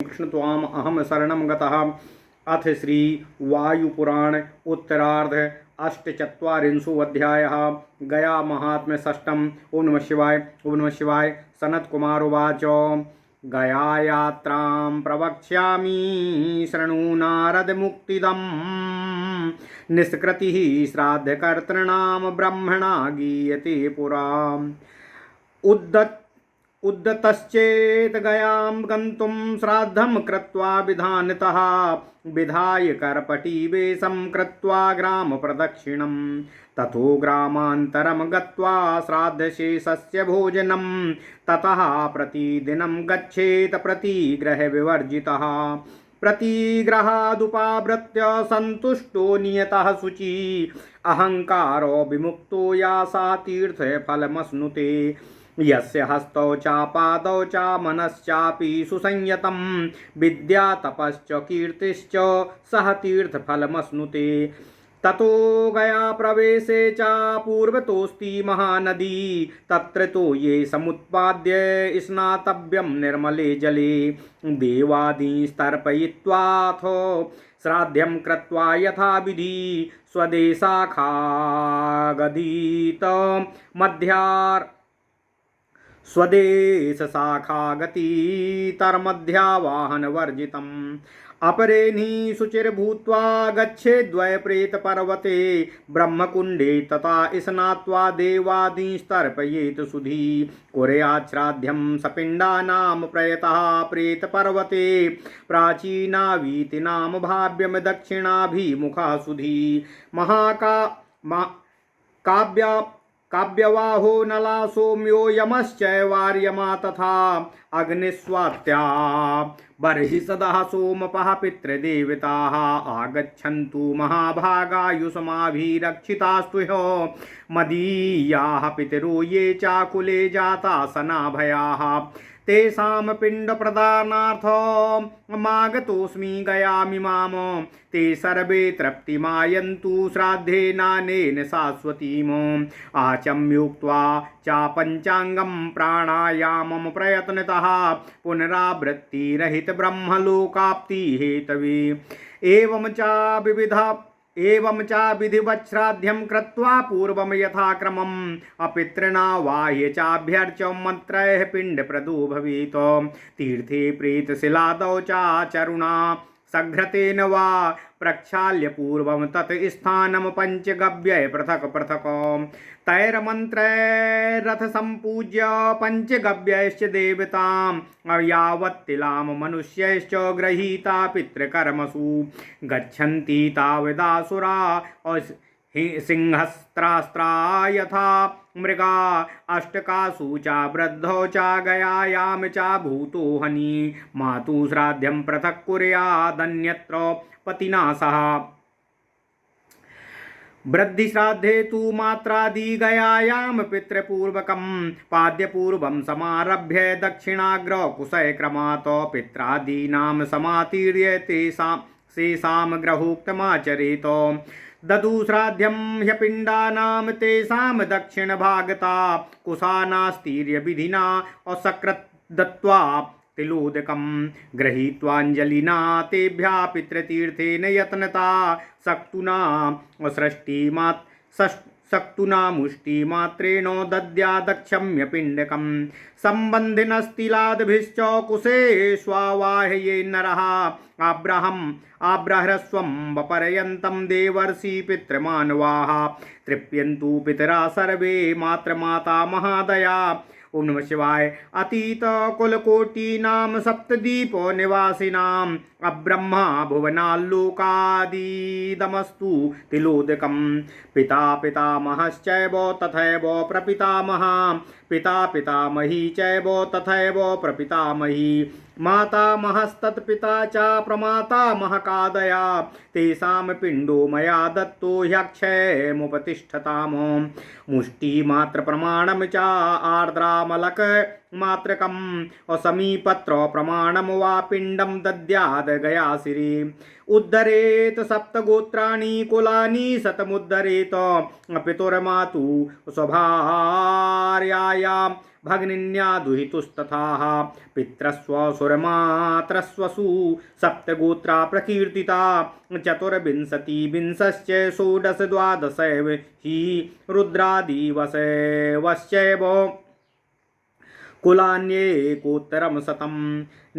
कृष्ण त्वाम अहम शरणं गतः। अथ श्री वायुपुराण उत्तरार्ध अष्टचत्वारिंशोऽध्यायः। गया महात्म्य षष्ठम्। ओं नमः शिवाय। ओं नमः शिवाय। सनत्कुमार उवाच गयायात्रां प्रवक्ष्यामि शृणु नारद मुक्तिदम्। निष्कृतिः श्राद्धकर्तॄणां ब्रह्मणा गीयते पुरा। उद्दतश्चेत गयां गन्तुं श्राद्धं कृत्वा विधानतः। विधाय करपटीवेशं कृत्वा ग्रामप्रदक्षिणं। ततो ग्रामान्तरं गत्वा श्राद्धशेषस्य भोजनं। ततः प्रतिदिनं गच्छेत प्रतिगृहविवर्जितः। प्रतिगृहादुपावृत्य सन्तुष्टो नियतः शुचि। अहङ्कारो विमुक्तो यासा तीर्थफलमश्नुते। यस्य हस्तौ च पादौ च मनश्चापि सुसंयतं। विद्या तपश्च कीर्तिश्च सह तीर्थफलमश्नुते। ततो गया प्रवेशे च पूर्वतोऽस्ति महानदी। तत्र तो ये समुत्पाद्य स्नातव्यं निर्मले जले। देवादींस्तर्पयित्वाथो श्राद्धं कृत्वा यथाविधि। स्वदेशाखागदीत मध्यार् स्वदेश शाखागतितर्मध्यावाहनवर्जितम्। अपरेणि शुचिर्भूत्वा गच्छेद्वय प्रेतपर्वते। ब्रह्मकुण्डे तथा स्नात्वा देवादींस्तर्पयेत् सुधी। कुर्याच्छ्राद्धं सपिण्डानां प्रयतः प्रेतपर्वते। प्राचीनावीतिनां भाव्यं दक्षिणाभिमुखा सुधी। काव्यवाहो नला सौम्यो यमश्चैवार्यमा तथा। अग्निस्वात्या बर्हि सदा सोमपः पितृदेवताः। आगच्छन्तु महाभागायुषमाभिरक्षितास्तु ह्यो। मदीयाः पितरो ये चाकुले जाता सनाभयाः। तेषां पिण्डप्रदानार्थमागतोऽस्मि गयामिमां। ते सर्वे तृप्तिमायन्तु श्राद्धेनानेन शाश्वतीम्। आचम्योक्त्वा च पञ्चाङ्गं प्राणायामं प्रयत्नतः। पुनरावृत्तिरहित ब्रह्मलोकाप्ति हेतवे। एवं च विधिवच्छ्राद्धं कृत्वा पूर्वं यथाक्रमम्। अपितॄणा वाह्य चाभ्यर्च्य मन्त्रैः पिण्डप्रदो भवेत्। तीर्थे प्रेतशिलादौ च चरुणा सघ्रतेन वा प्रक्षाल्य पूर्वं तत् स्थानं पञ्चगव्यै पृथक् पृथक्। तैर्मन्त्रैरथ सम्पूज्य पञ्चगव्यैश्च देवतां। यावत्तिलां मनुष्यैश्च गृहीता पितृकर्मसु। गच्छन्ति तावदासुरा सिंहस्त्रास्त्रा यथा मृगा। अष्टकासु च वृद्धौ च गयायां च भूतो हनि। मातु श्राद्धं पृथक् कुर्यादन्यत्र पतिना सह। वृद्धिश्राद्धे तु मात्रादि गयायां पितृपूर्वकं। पाद्यपूर्वं समारभ्य दक्षिणाग्र कुशक्रमात्। पित्रादीनां समातीर्य तेषां ग्रहोक्तमाचरेत। ददु श्राद्धं ह्यपिण्डानां तेषां दक्षिणभागता। कुशानास्तीर्य विधिना असकृत् दत्त्वा तिलोदकं। गृहीत्वाञ्जलिना तेभ्यः पितृतीर्थेन यत्नता। सक्तुना मुष्टिमात्रेण दद्यादक्षम्यपिण्डकं। सम्बन्धिनस्तिलादभिश्च कुशे स्वावाहये नरः। आब्रह्रस्वं वपर्यन्तं देवर्षि पितृमानवाः। तृप्यन्तु पितरा सर्वे मातृमाता महादया। ओं नमः शिवाय। अतीत कुलकोटीनां सप्तदीप निवासिनां। अब्रह्मा भुवनाल्लोकादीदमस्तु तिलोदकं। पिता पितामहश्चैव तथैव प्रपितामहा। पिता पितामही चैव तथैव प्रपितामही। मातामहस्तत्पिता च प्रमातामहकादया। तेषां पिण्डो मया दत्तो ह्यक्षयमुपतिष्ठताम्। मुष्टिमात्रप्रमाणं च आर्द्रामलक मात्रकम्। असमीपत्र प्रमाणं वा पिण्डं दद्याद् गयाशिरे। उद्धरेत सप्तगोत्राणि कुलानि शतमुद्धरेत। पितुर्मातु स्वभार्यायां भगिन्या दुहितुस्तथा पितृस्वसुरमात्रस्वसु सप्तगोत्रा प्रकीर्तिता चतुर्विंशति विंशश्च षोडश द्वादशैव हि रुद्रादिवशैवश्चैव कुलान्येकोत्तरं शतं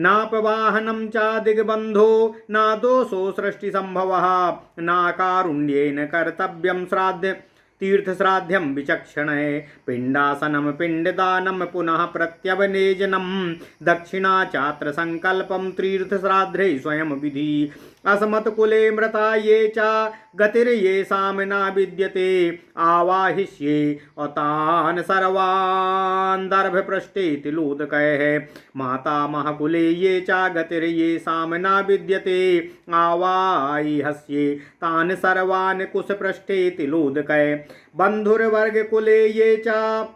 नापवाहनं च दिग्बन्धो न दोषो सृष्टिसम्भवः नाकारुण्येन कर्तव्यं श्राद्ध तीर्थश्राद्धं विचक्षणे पिण्डासनं पिण्डदानं पुनः प्रत्यवनेजनं दक्षिणा चात्र संकल्पं तीर्थश्राद्धे स्वयं विधि असमत्कुले मृता ये च गतिर्येषां न विद्यते आवाहिष्ये अतान् सर्वान् दर्भपृष्ठे तिलोदकैः मातामहकुले ये च गतिर्येषां न विद्यते आवाहिष्ये तान् सर्वान् कुशपृष्ठे तिलोदकैः बन्धुर्वर्गकुले ये च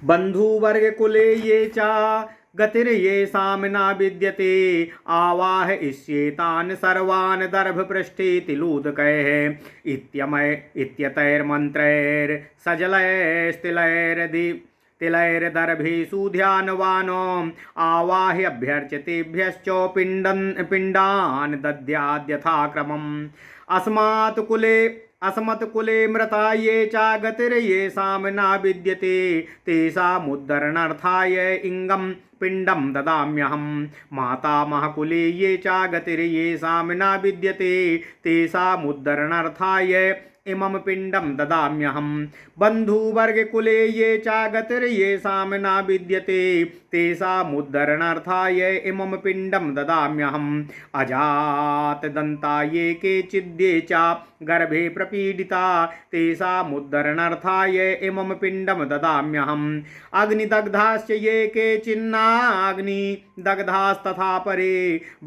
बन्धुवर्गकुले ये च गतिर्येषां न विद्यते आवाहयिष्येतान् सर्वान् दर्भपृष्ठे तिलोदकैः तिलैर्दर्भेषु ध्यानवानो आवाह्यभ्यर्च्यतेभ्यश्च पिण्डान् दद्याद्यथाक्रमम् अस्मत्कुले मृता ये च गतिर्येषां न विद्यते तेषामुद्धरणार्थाय इङ्गं पिण्डं ददाम्यहं मातामहकुले ये च गतिर्येषां न विद्यते तेषामुद्धरणार्थाय इमं पिण्डं ददाम्यहं बन्धुवर्गकुले ये च गतिर्येषां न विद्यते तेषामुद्धरणार्थाय इमं पिण्डं ददाम्यहम् अजातदन्ता ये केचिद्ये च गर्भे प्रपीडिता तेषामुद्धरणार्थाय इमं पिण्डं ददाम्यहम् अग्निदग्धाश्च ये केचिन्नाग्निदग्धास्तथा परे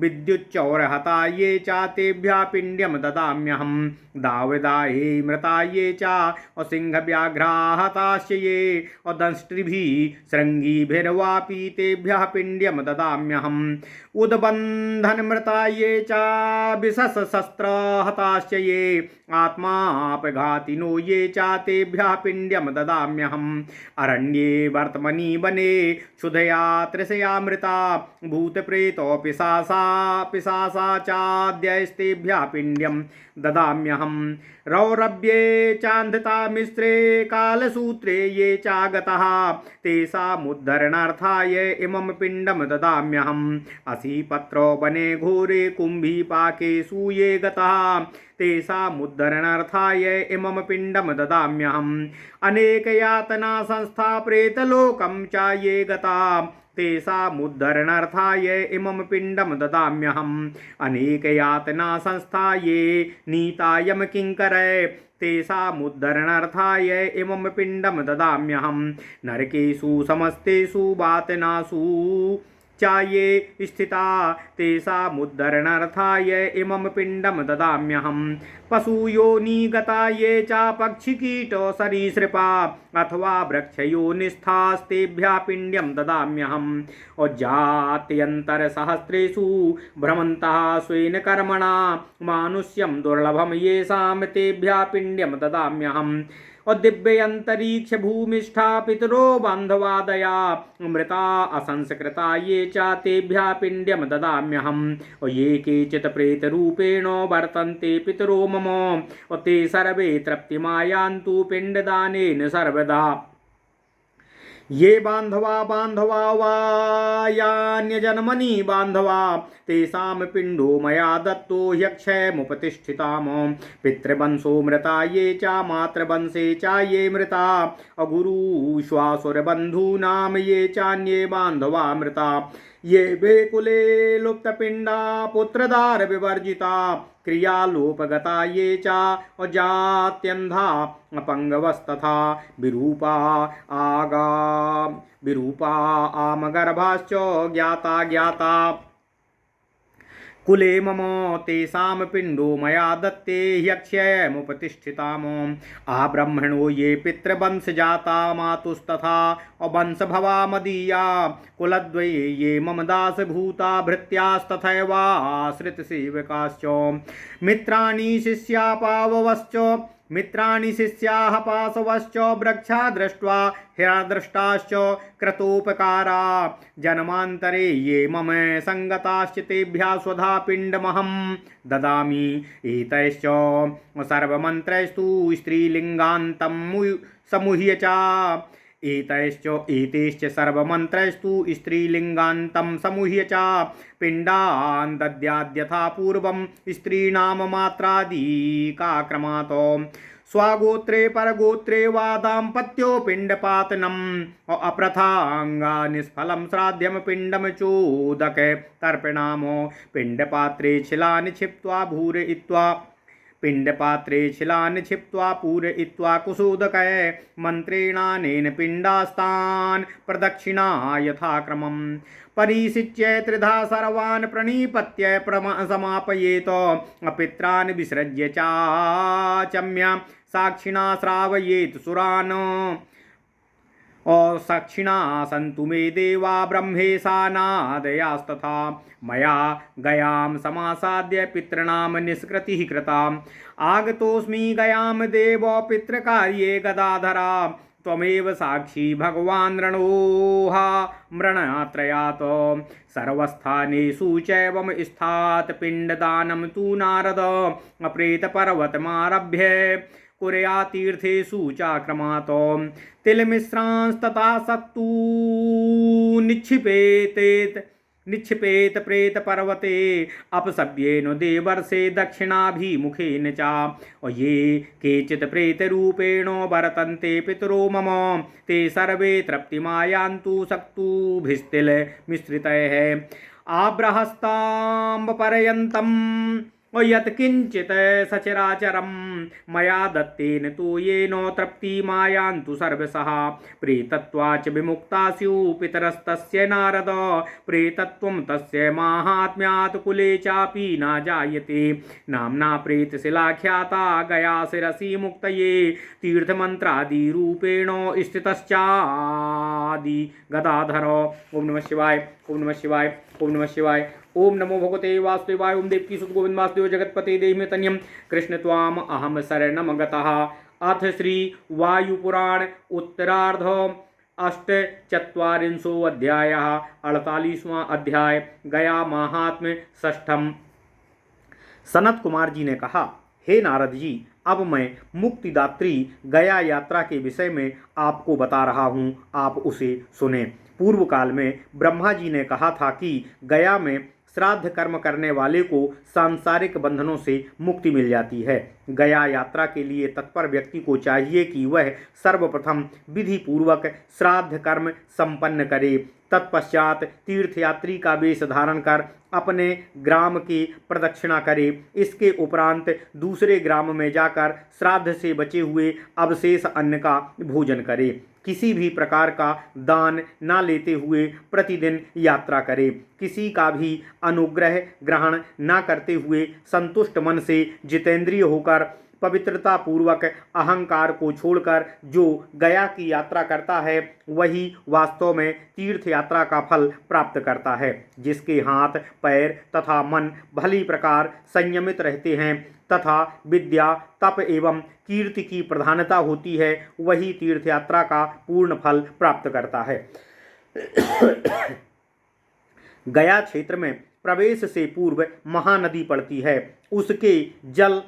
विद्युच्चौरहता ये च तेभ्यः पिण्ड्यं ददाम्यहम् दावदाये मृता ये च सिंहव्याघ्राहताश्च ये दंष्ट्रिभिः शृङ्गीभिर्वापि तेभ्यः पिण्ड्यं ददाम्यहम् उद्बन्धनमृता ये च विशस्त्रहताश्च ये आत्मापघातिनो ये च तेभ्यः पिण्ड्यं ददाम्यहम् अरण्ये वर्तमनि वने क्षुधया तृषया मृता भूतप्रेतो पिशाचा चाद्यस्तेभ्यः पिण्ड्यं ददाम्यहम् रौरव्ये चान्धता मिश्रे कालसूत्रे ये चागतः तेषामुद्धरणार्थाय इमं पिण्डं ददाम्यहम् असीपत्रो वने घोरे कुम्भीपाकेषु ये गतः तेषामुद्धरणार्थाय इमं पिण्डं ददाम्यहम् अनेकयातना संस्था प्रेतलोकं च ये गता तेषामुद्धरणार्थाय इमं पिण्डं ददाम्यहम् अनेकयातना संस्था ये नीतायम किङ्करै तेषामुद्धरणार्थाय इमं पिण्डं ददाम्यहम् नरकेषु समस्तेषु वातनासु चाये स्थिता तेषामुद्धरणार्थाय इमं पिण्डं ददाम्यहम् पशुयोनिगता ये च पक्षिकीट सरीसृपा अथवा वृक्षयोनिस्थास्तेभ्यः पिण्ड्यं ददाम्यहम् औज्जात्यन्तरसहस्रेषु भ्रमन्तः स्वेन कर्मणा मानुष्यं दुर्लभं येषां तेभ्यः पिण्ड्यं ददाम्यहम् और दिव्य अंतरिक्ष भूमिष्ठा पितरो बांधवादया मृता असंस्कृता ये च तेभ्यः पिण्ड्यं ददाम्यहम् और ये केचित् प्रेतरूपेण वर्तन्ते पितरो मम और ते सर्वे तृप्तिमायान्तु पिण्डदानेन सर्वदा ये बांधवा वा यान्यजन्मनि बांधवा तेषां पिण्डो मया दत्तो ह्यक्षयमुपतिष्ठिताम् पितृवंशो मृता ये च मातृवंशे च ये मृता अगुरुश्वासुरबन्धूनां ये चान्ये बान्धवा मृता ये वे कुले लुप्तपिण्डा पुत्रदार विवर्जिता क्रियालोपगता ये च अजात्यन्धा अपङ्गवस्तथा विरूपा आमगर्भाश्च ज्ञाता कुले मम तेषां पिण्डो मया दत्ते ह्यक्षयमुपतिष्ठिताम् आब्रह्मणो ये पितृवंशजाता मातुस्तथा वंशभवा मदीया कुलद्वये ये मम दासभूता भृत्यास्तथैवाश्रितसेवकाश्च मित्राणि शिष्या पाववश्च मित्राणि शिष्याः पाशवश्च वृक्षा दृष्ट्वा हिरदृष्टाश्च क्रतोपकारा जन्मान्तरे ये मम संगताश्च तेभ्यः स्वधा पिण्डमहं ददामि। एतैश्च सर्वमन्त्रैस्तु स्त्रीलिङ्गान्तं समूह्य च एतैश्च सर्वमन्त्रैस्तु स्त्रीलिङ्गान्तं समूह्य च पिण्डान् दद्याद्यथा पूर्वं स्त्रीणां मात्रादिकाक्रमात् स्वागोत्रे परगोत्रे वा दाम्पत्यो पिण्डपातनम् अप्रथाङ्गा निष्फलं श्राद्धं पिण्डं चोदक तर्पणामो पिण्डपात्रे शिलान् क्षिप्त्वा भूरयित्वा पिण्डपात्रे शिलान् क्षिप्त्वा पूरयित्वा कुसुदकै मन्त्रेणानेन पिण्डास्तान् प्रदक्षिणा यथाक्रमम् परिशिच्य त्रिधा सर्वान् प्रणिपत्य समापयेत पित्रान् विसृज्य चाचम्य साक्षिणा श्रावयेत् सुरान् साक्षिणा सन्तु मे देवा ब्रह्मेशानादयास्तथा मया गयां समासाद्य पितॄणां निष्कृतिः कृता आगतोऽस्मि गयां देव पितृकार्ये गदाधरा त्वमेव साक्षी भगवान् रणोहा मृणत्रयात् सर्वस्थानेषु चैवं स्थात् पिण्डदानं तु नारद प्रेतपर्वतमारभ्य कुर्या तीर्थेषु चाक्रमात् तिलमिश्रांस्तथा सत्तु निक्षिपेत प्रेत पर्वते अपसव्येन देवर्षे दक्षिणाभिमुखेन च ये केचित् प्रेतरूपेण वर्तन्ते पितरो मम ते सर्वे तृप्तिमायान्तु सक्तुभिस्तिलमिश्रितैः आब्रहस्ताम्बपर्यन्तम् यत्किञ्चित् सचराचरं मया दत्तेन तु येन तृप्तिमायान्तु सर्वशः प्रेतत्वाच्च विमुक्ता स्युः पितरस्तस्य नारद प्रेतत्वं तस्य माहात्म्यात् कुले चापि न जायते नाम्ना प्रेतशिलाख्याता गया शिरसि मुक्तये तीर्थमन्त्रादिरूपेण स्थितश्चादि गदाधर। ओम नमः शिवाय ओम नमः शिवाय ओम नमः शिवाय। ओम नमो भगवते वासुदेवाय। ओम देवकी सुत गोविंद वासुदेव जगतपते देहि तन्यम कृष्ण त्वाम अहम शरणम गतः। अथ श्री वायुपुराण उत्तरार्ध अष्टचत्वारिंशो अध्यायः 48वां अध्याय गया महात्म्य षष्ठम। सनत कुमार जी ने कहा, हे नारद जी, अब मैं मुक्तिदात्री गया यात्रा के विषय में आपको बता रहा हूँ, आप उसे सुने। पूर्व काल में ब्रह्मा जी ने कहा था कि गया में श्राद्ध कर्म करने वाले को सांसारिक बंधनों से मुक्ति मिल जाती है। गया यात्रा के लिए तत्पर व्यक्ति को चाहिए कि वह सर्वप्रथम विधि पूर्वक श्राद्ध कर्म संपन्न करे। तत्पश्चात तीर्थयात्री का वेश धारण कर अपने ग्राम की प्रदक्षिणा करे। इसके उपरांत दूसरे ग्राम में जाकर श्राद्ध से बचे हुए अवशेष अन्न का भोजन करे। किसी भी प्रकार का दान न लेते हुए प्रतिदिन यात्रा करे। किसी का भी अनुग्रह ग्रहण न करते हुए संतुष्ट मन से जितेंद्रिय होकर पवित्रता पूर्वक अहंकार को छोड़कर जो गया की यात्रा करता है वही वास्तव में तीर्थ यात्रा का फल प्राप्त करता है। जिसके हाथ पैर तथा मन भली प्रकार संयमित रहते हैं तथा विद्या तप एवं कीर्ति की प्रधानता होती है, वही तीर्थ यात्रा का पूर्ण फल प्राप्त करता है। गया क्षेत्र में प्रवेश से पूर्व महानदी पड़ती है। उसके जल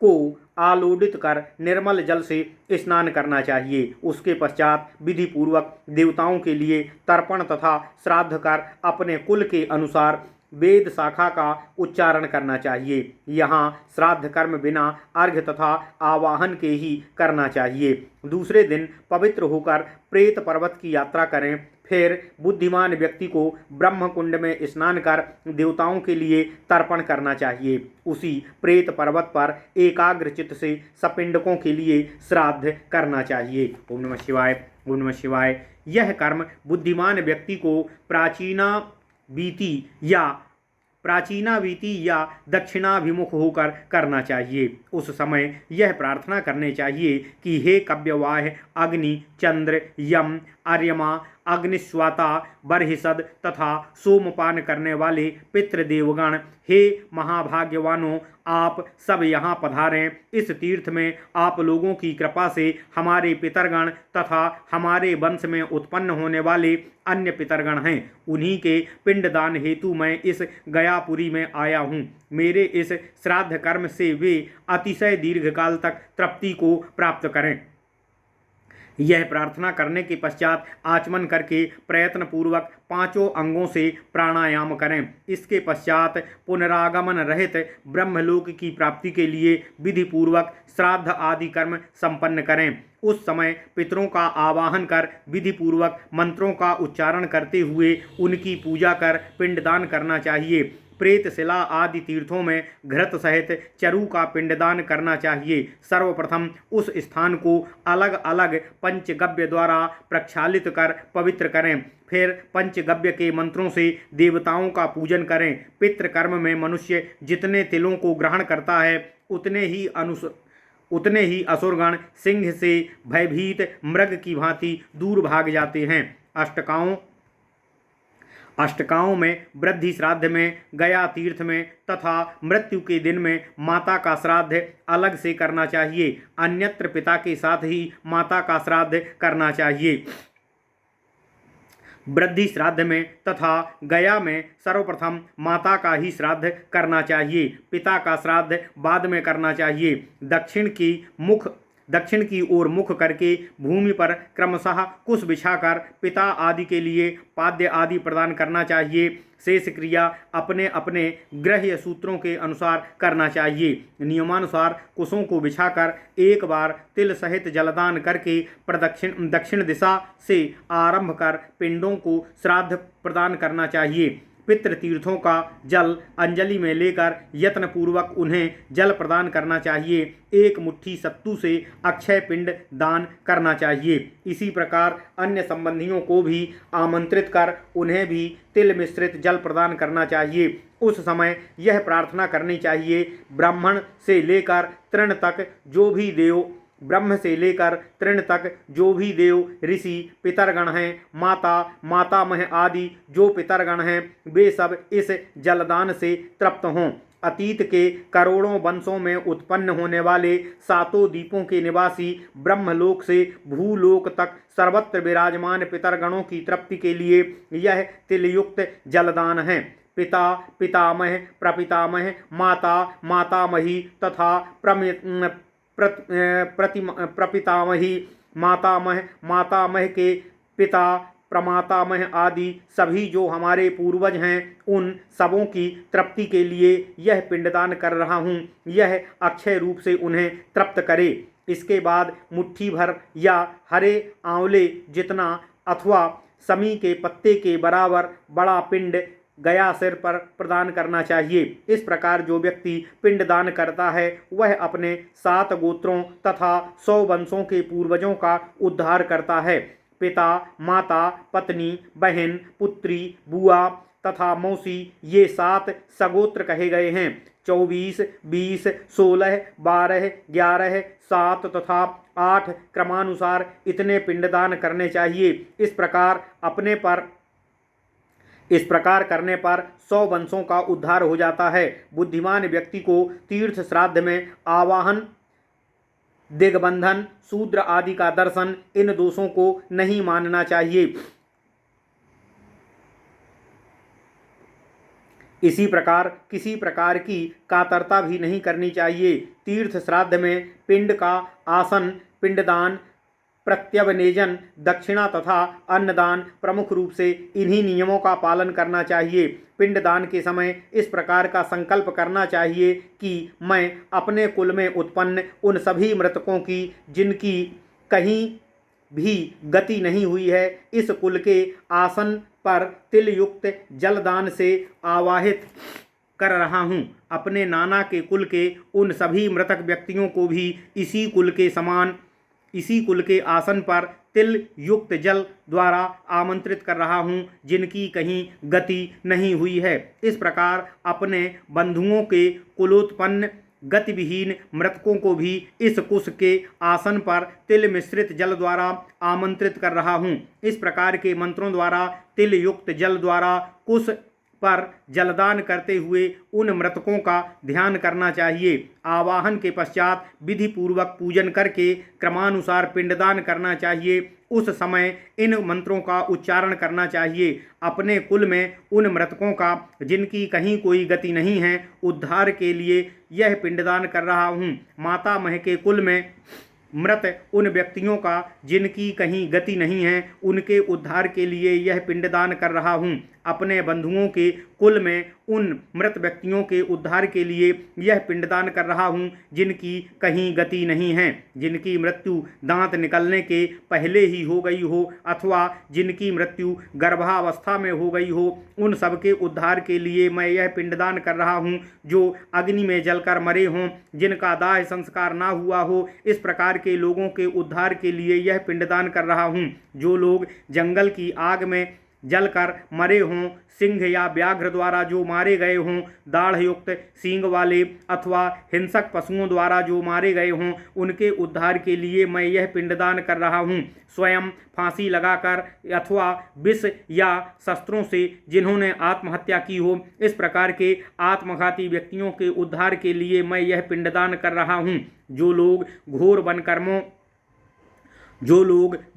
को आलोडित कर निर्मल जल से स्नान करना चाहिए। उसके पश्चात विधि पूर्वक देवताओं के लिए तर्पण तथा श्राद्ध कर अपने कुल के अनुसार वेद शाखा का उच्चारण करना चाहिए। यहाँ श्राद्ध कर्म बिना अर्घ्य तथा आवाहन के ही करना चाहिए। दूसरे दिन पवित्र होकर प्रेत पर्वत की यात्रा करें। फिर बुद्धिमान व्यक्ति को ब्रह्म कुंड में स्नान कर देवताओं के लिए तर्पण करना चाहिए। उसी प्रेत पर्वत पर एकाग्र चित्त से सपिंडकों के लिए श्राद्ध करना चाहिए। ओम नमः शिवाय ओम नमः शिवाय। यह कर्म बुद्धिमान व्यक्ति को प्राचीनावीति या दक्षिणाभिमुख होकर करना चाहिए। उस समय यह प्रार्थना करने चाहिए कि हे कव्यवाह, अग्नि, चंद्र, यम, आर्यमा, अग्निश्वाता, बर्हिषद तथा सोमपान करने वाले पितृदेवगण, हे महाभाग्यवानों, आप सब यहाँ पधारें। इस तीर्थ में आप लोगों की कृपा से हमारे पितरगण तथा हमारे वंश में उत्पन्न होने वाले अन्य पितरगण हैं, उन्हीं के पिंडदान हेतु मैं इस गयापुरी में आया हूँ। मेरे इस श्राद्ध कर्म से वे अतिशय दीर्घकाल तक तृप्ति को प्राप्त करें। यह प्रार्थना करने के पश्चात आचमन करके प्रयत्न पूर्वक 5 अंगों से प्राणायाम करें। इसके पश्चात पुनरागमन रहित ब्रह्मलोक की प्राप्ति के लिए विधि पूर्वक श्राद्ध आदि कर्म संपन्न करें। उस समय पितरों का आवाहन कर विधि पूर्वक मंत्रों का उच्चारण करते हुए उनकी पूजा कर पिंडदान करना चाहिए। प्रेत शिला आदि तीर्थों में घृत सहित चरु का पिंडदान करना चाहिए। सर्वप्रथम उस स्थान को अलग अलग पंचगव्य द्वारा प्रक्षालित कर पवित्र करें। फिर पंचगव्य के मंत्रों से देवताओं का पूजन करें। पितृकर्म में मनुष्य जितने तिलों को ग्रहण करता है उतने ही असुरगण सिंह से भयभीत मृग की भांति दूर भाग जाते हैं। अष्टकाओं में वृद्धि श्राद्ध में, गया तीर्थ में तथा मृत्यु के दिन में माता का श्राद्ध अलग से करना चाहिए। अन्यत्र पिता के साथ ही माता का श्राद्ध करना चाहिए। वृद्धि श्राद्ध में तथा गया में सर्वप्रथम माता का ही श्राद्ध करना चाहिए। पिता का श्राद्ध बाद में करना चाहिए। दक्षिण की ओर मुख करके भूमि पर क्रमशः कुश बिछाकर पिता आदि के लिए पाद्य आदि प्रदान करना चाहिए। शेष क्रिया अपने अपने ग्रह्य सूत्रों के अनुसार करना चाहिए। नियमानुसार कुशों को बिछाकर एक बार तिल सहित जलदान करके दक्षिण दिशा से आरंभ कर पिंडों को श्राद्ध प्रदान करना चाहिए। पितृतीर्थों का जल अंजलि में लेकर यत्नपूर्वक उन्हें जल प्रदान करना चाहिए। एक मुट्ठी सत्तू से अक्षय पिंड दान करना चाहिए। इसी प्रकार अन्य संबंधियों को भी आमंत्रित कर उन्हें भी तिल मिश्रित जल प्रदान करना चाहिए। उस समय यह प्रार्थना करनी चाहिए, ब्रह्म से लेकर तृण तक जो भी देव ऋषि पितरगण हैं, मातामह आदि जो पितरगण हैं, वे सब इस जलदान से तृप्त हों। अतीत के करोड़ों वंशों में उत्पन्न होने वाले 7 द्वीपों के निवासी ब्रह्मलोक से भूलोक तक सर्वत्र विराजमान पितरगणों की तृप्ति के लिए यह तिलयुक्त जलदान है। पिता, पितामह, प्रपितामह, माता, मातामही तथा प्रपितामही, मातामह के पिता, प्रमातामह आदि सभी जो हमारे पूर्वज हैं, उन सबों की तृप्ति के लिए यह पिंडदान कर रहा हूँ। यह अक्षय रूप से उन्हें तृप्त करे। इसके बाद मुट्ठी भर या हरे आंवले जितना अथवा समी के पत्ते के बराबर बड़ा पिंड गया सिर पर प्रदान करना चाहिए। इस प्रकार जो व्यक्ति पिंडदान करता है वह अपने 7 गोत्रों तथा 100 वंशों के पूर्वजों का उद्धार करता है। पिता, माता, पत्नी, बहन, पुत्री, बुआ तथा मौसी ये 7 सगोत्र कहे गए हैं। 24, 20, 16, 12, 11, 7 तथा 8 क्रमानुसार इतने पिंडदान करने चाहिए। इस प्रकार करने पर 100 वंशों का उद्धार हो जाता है। बुद्धिमान व्यक्ति को तीर्थ श्राद्ध में आवाहन, दिग्बंधन, शूद्र आदि का दर्शन, इन दोषों को नहीं मानना चाहिए। इसी प्रकार किसी प्रकार की कातरता भी नहीं करनी चाहिए। तीर्थ श्राद्ध में पिंड का आसन, पिंडदान, प्रत्यवनेजन, दक्षिणा तथा अन्नदान प्रमुख रूप से इन्हीं नियमों का पालन करना चाहिए। पिंडदान के समय इस प्रकार का संकल्प करना चाहिए कि मैं अपने कुल में उत्पन्न उन सभी मृतकों की जिनकी कहीं भी गति नहीं हुई है, इस कुल के आसन पर तिल युक्त जलदान से आवाहित कर रहा हूँ। अपने नाना के कुल के उन सभी मृतक व्यक्तियों को भी इसी कुल के आसन पर तिल युक्त जल द्वारा आमंत्रित कर रहा हूँ जिनकी कहीं गति नहीं हुई है। इस प्रकार अपने बंधुओं के कुलोत्पन्न गतिविहीन मृतकों को भी इस कुश के आसन पर तिल मिश्रित जल द्वारा आमंत्रित कर रहा हूँ। इस प्रकार के मंत्रों द्वारा तिल युक्त जल द्वारा कुश पर जलदान करते हुए उन मृतकों का ध्यान करना चाहिए। आवाहन के पश्चात विधि पूर्वक पूजन करके क्रमानुसार पिंडदान करना चाहिए। उस समय इन मंत्रों का उच्चारण करना चाहिए। अपने कुल में उन मृतकों का जिनकी कहीं कोई गति नहीं है उद्धार के लिए यह पिंडदान कर रहा हूँ। माता मह के कुल में मृत उन व्यक्तियों का जिनकी कहीं गति नहीं है उनके उद्धार के लिए यह पिंडदान कर रहा हूँ। अपने बंधुओं के कुल में उन मृत व्यक्तियों के उद्धार के लिए यह पिंडदान कर रहा हूँ जिनकी कहीं गति नहीं है, जिनकी मृत्यु दांत निकलने के पहले ही हो गई हो अथवा जिनकी मृत्यु गर्भावस्था में हो गई हो, उन सबके उद्धार के लिए मैं यह पिंडदान कर रहा हूँ। जो अग्नि में जलकर मरे हों, जिनका दाह संस्कार ना हुआ हो, इस प्रकार के लोगों के उद्धार के लिए यह पिंडदान कर रहा हूँ। जो लोग जंगल की आग में जलकर मरे हों, सिंह या व्याघ्र द्वारा जो मारे गए हों, दाढ़ युक्त सींग वाले अथवा हिंसक पशुओं द्वारा जो मारे गए हों, उनके उद्धार के लिए मैं यह पिंडदान कर रहा हूँ। स्वयं फांसी लगाकर अथवा विष या शस्त्रों से जिन्होंने आत्महत्या की हो, इस प्रकार के आत्मघाती व्यक्तियों के उद्धार के लिए मैं यह पिंडदान कर रहा हूँ। जो लोग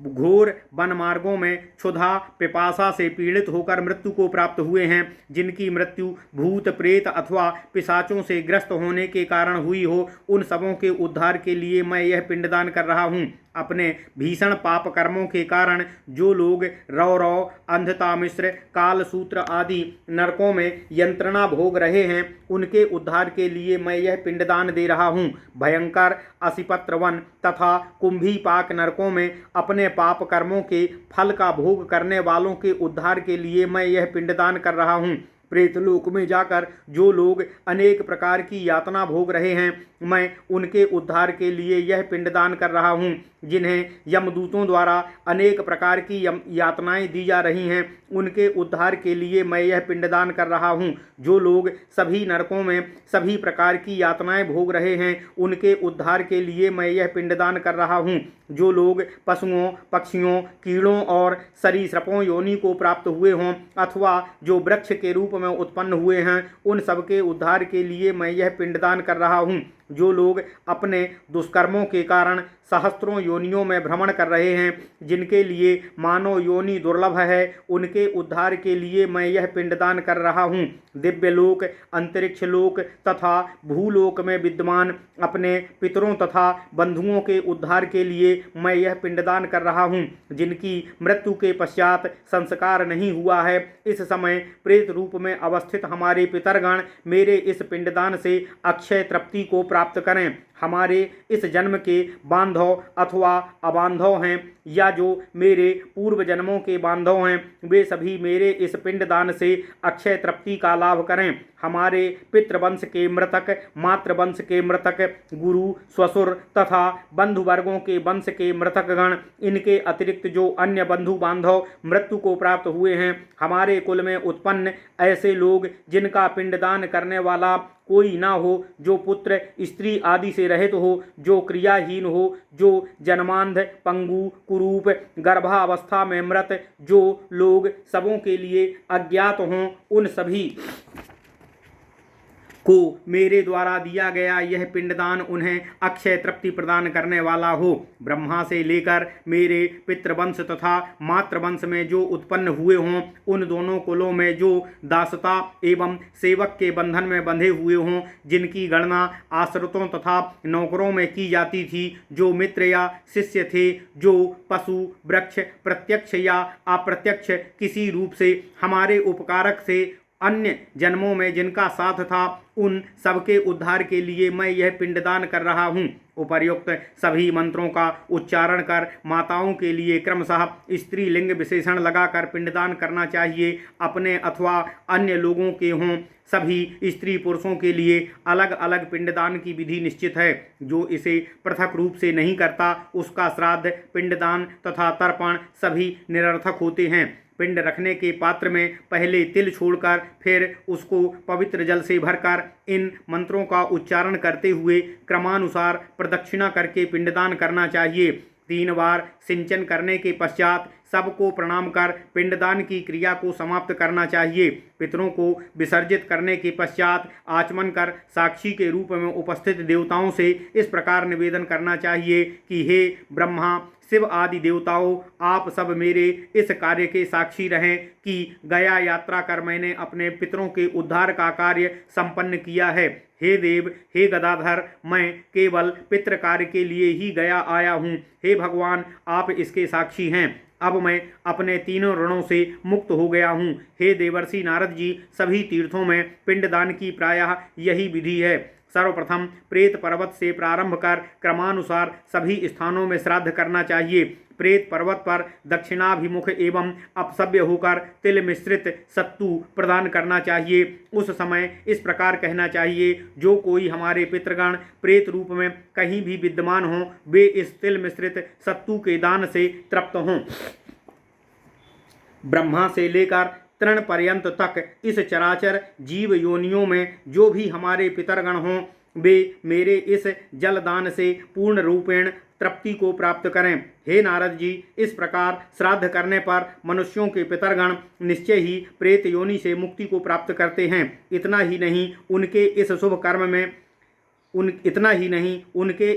घोर वन मार्गों में क्षुधा पिपासा से पीड़ित होकर मृत्यु को प्राप्त हुए हैं, जिनकी मृत्यु भूत प्रेत अथवा पिशाचों से ग्रस्त होने के कारण हुई हो, उन सबों के उद्धार के लिए मैं यह पिंडदान कर रहा हूँ। अपने भीषण पाप कर्मों के कारण जो लोग रौरव, अंधता मिश्र, कालसूत्र आदि नरकों में यंत्रणा भोग रहे हैं, उनके उद्धार के लिए मैं यह पिंडदान दे रहा हूँ। भयंकर असिपत्र वन तथा कुंभीपाक नरकों में अपने पाप कर्मों के फल का भोग करने वालों के उद्धार के लिए मैं यह पिंडदान कर रहा हूँ। प्रेतलोक में जाकर जो लोग अनेक प्रकार की यातना भोग रहे हैं, मैं उनके उद्धार के लिए यह पिंडदान कर रहा हूँ। जिन्हें यमदूतों द्वारा अनेक प्रकार की यातनाएं दी जा रही हैं, उनके उद्धार के लिए मैं यह पिंडदान कर रहा हूँ। जो लोग सभी नरकों में सभी प्रकार की यातनाएं भोग रहे हैं, उनके उद्धार के लिए मैं यह पिंडदान कर रहा हूँ। जो लोग पशुओं, पक्षियों, कीड़ों और सरीसृपों योनि को प्राप्त हुए हों अथवा जो वृक्ष के रूप में उत्पन्न हुए हैं, उन सबके उद्धार के लिए मैं यह पिंडदान कर रहा हूँ। जो लोग अपने दुष्कर्मों के कारण सहस्त्रों योनियों में भ्रमण कर रहे हैं, जिनके लिए मानव योनि दुर्लभ है, उनके उद्धार के लिए मैं यह पिंडदान कर रहा हूँ। दिव्य लोक, अंतरिक्ष लोक तथा भूलोक में विद्यमान अपने पितरों तथा बंधुओं के उद्धार के लिए मैं यह पिंडदान कर रहा हूँ। जिनकी मृत्यु के पश्चात संस्कार नहीं हुआ है, इस समय प्रेत रूप में अवस्थित हमारे पितरगण मेरे इस पिंडदान से अक्षय तृप्ति को प्राप्त करें। हमारे इस जन्म के बांधव अथवा अबांधव हैं या जो मेरे पूर्व जन्मों के बांधव हैं, वे सभी मेरे इस पिंडदान से अक्षय तृप्ति का लाभ करें। हमारे पितृवंश के मृतक, मातृवंश के मृतक, गुरु, ससुर तथा बंधु वर्गों के वंश के मृतकगण, इनके अतिरिक्त जो अन्य बंधु बांधव मृत्यु को प्राप्त हुए हैं, हमारे कुल में उत्पन्न ऐसे लोग जिनका पिंडदान करने वाला कोई ना हो, जो पुत्र स्त्री आदि से रहित हो, जो क्रियाहीन हो, जो जन्मांध, पंगु, कुरूप, गर्भावस्था में मृत, जो लोग सबों के लिए अज्ञात हों, उन सभी को मेरे द्वारा दिया गया यह पिंडदान उन्हें अक्षय तृप्ति प्रदान करने वाला हो। ब्रह्मा से लेकर मेरे पितृवंश तथा मातृवंश में जो उत्पन्न हुए हों, उन दोनों कुलों में जो दासता एवं सेवक के बंधन में बंधे हुए हों, जिनकी गणना आश्रितों तथा नौकरों में की जाती थी, जो मित्र या शिष्य थे, जो पशु, वृक्ष, प्रत्यक्ष या अप्रत्यक्ष किसी रूप से हमारे उपकारक से अन्य जन्मों में जिनका साथ था, उन सबके उद्धार के लिए मैं यह पिंडदान कर रहा हूँ। उपर्युक्त सभी मंत्रों का उच्चारण कर माताओं के लिए क्रमशः स्त्रीलिंग विशेषण लगाकर पिंडदान करना चाहिए। अपने अथवा अन्य लोगों के हों, सभी स्त्री पुरुषों के लिए अलग अलग पिंडदान की विधि निश्चित है। जो इसे पृथक रूप से नहीं करता, उसका श्राद्ध, पिंडदान तथा तर्पण सभी निरर्थक होते हैं। पिंड रखने के पात्र में पहले तिल छोड़कर फिर उसको पवित्र जल से भरकर इन मंत्रों का उच्चारण करते हुए क्रमानुसार प्रदक्षिणा करके पिंडदान करना चाहिए। 3 बार सिंचन करने के पश्चात सबको प्रणाम कर पिंडदान की क्रिया को समाप्त करना चाहिए। पितरों को विसर्जित करने के पश्चात आचमन कर साक्षी के रूप में उपस्थित देवताओं से इस प्रकार निवेदन करना चाहिए कि हे ब्रह्मा, शिव आदि देवताओं, आप सब मेरे इस कार्य के साक्षी रहें कि गया यात्रा कर मैंने अपने पितरों के उद्धार का कार्य संपन्न किया है। हे देव, हे गदाधर, मैं केवल पितृ कार्य के लिए ही गया आया हूँ। हे भगवान, आप इसके साक्षी हैं। अब मैं अपने तीनों ऋणों से मुक्त हो गया हूँ। हे देवर्षि नारद जी, सभी तीर्थों में पिंडदान की प्रायः यही विधि है। सर्वप्रथम प्रेत पर्वत से प्रारंभ कर क्रमानुसार सभी स्थानों में श्राद्ध करना चाहिए। प्रेत पर्वत पर दक्षिणाभिमुख एवं अपसभ्य होकर तिल मिश्रित सत्तू प्रदान करना चाहिए। उस समय इस प्रकार कहना चाहिए, जो कोई हमारे पितृगण प्रेत रूप में कहीं भी विद्यमान हों, वे इस तिल मिश्रित सत्तू के दान से तृप्त हों। ब्रह्मा से लेकर तृण पर्यंत तक इस चराचर जीव योनियों में जो भी हमारे पितरगण हों, वे मेरे इस जलदान से पूर्ण रूपेण तृप्ति को प्राप्त करें। हे नारद जी, इस प्रकार श्राद्ध करने पर मनुष्यों के पितरगण निश्चय ही प्रेत योनि से मुक्ति को प्राप्त करते हैं। इतना ही नहीं, उनके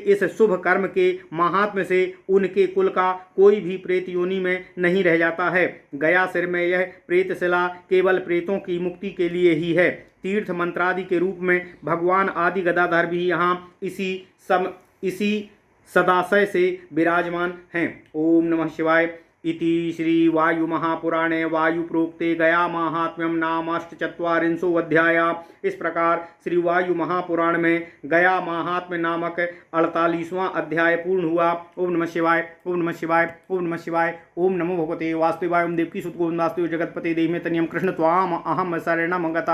इस शुभ कर्म के महात्म्य से उनके कुल का कोई भी प्रेत योनि में नहीं रह जाता है। गया सिर में यह प्रेतशिला केवल प्रेतों की मुक्ति के लिए ही है। तीर्थ मंत्रादि के रूप में भगवान आदि गदाधर भी यहाँ इसी सदाशय से विराजमान हैं। ओम नमः शिवाय। इति श्री वायु महापुराणे वायु प्रोक्ते गया माहात्म्यम नाम 84 अध्याय। इस प्रकार श्री वायु महापुराण में गया महात्म्य नामक 48वां अध्याय पूर्ण हुआ। ओम नमः शिवाय, ओम नमः शिवाय, ओम नमः शिवाय। ओम नमो भगवते वासुदेवाय। ओम देवकी सुत गोविंद वासुदेव जगतपते देहि में तनियम कृष्ण त्वाम अहम शरणम गता।